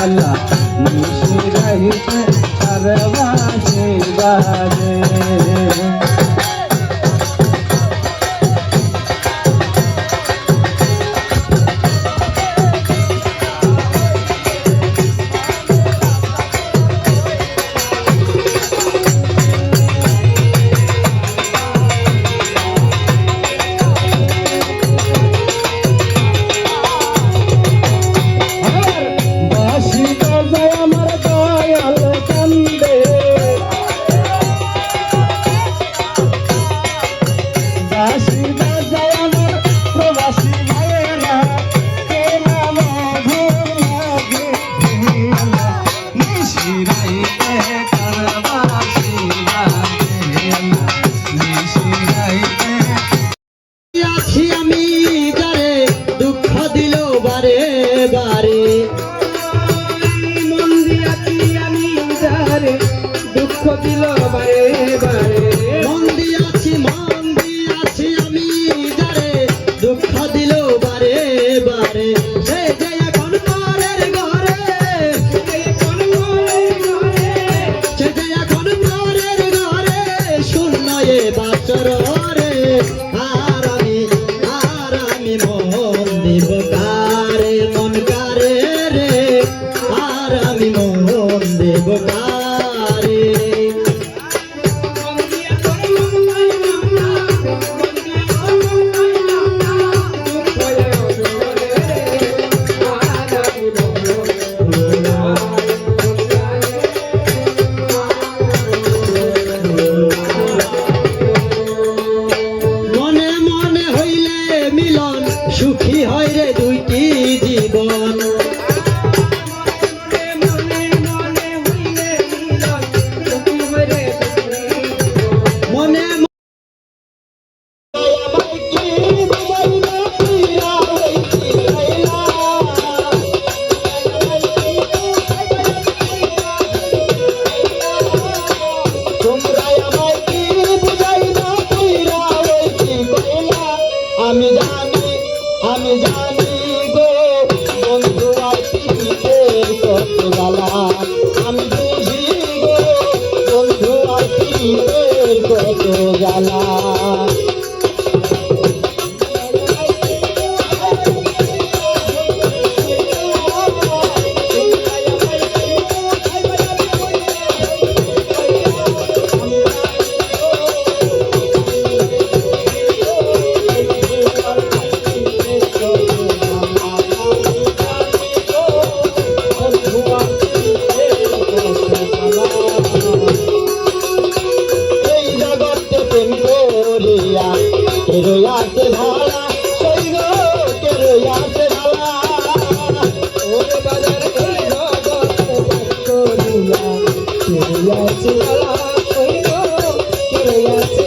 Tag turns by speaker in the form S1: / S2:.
S1: আল্লাহ নিশি রাইতে তার বাঁশি বাজে দুঃখ দিল বারে বারে মন দিয়াছি আমি যারে দুঃখ দিল বারে বারে সে যে এখন পরের ঘরে সে যে এখন পরের ঘরে শূন্য এ বাসর রে আর আমি মন দিব কারে মন কারে রে আর আমি মন দেব সুখী হয় রে দুইটি জীবন মনে আমি জানি গো বন্ধু আতিথের কত জ্বালা আমি বুঝি গো বন্ধু আতিথের কত জ্বালা কেরোয়াতে ভাড়া সৈগ কেরোয়াতে ভাড়া ওরে বাজার করিয়া কেরোয়াতে ভাড়া সৈগ কেরোয়াতে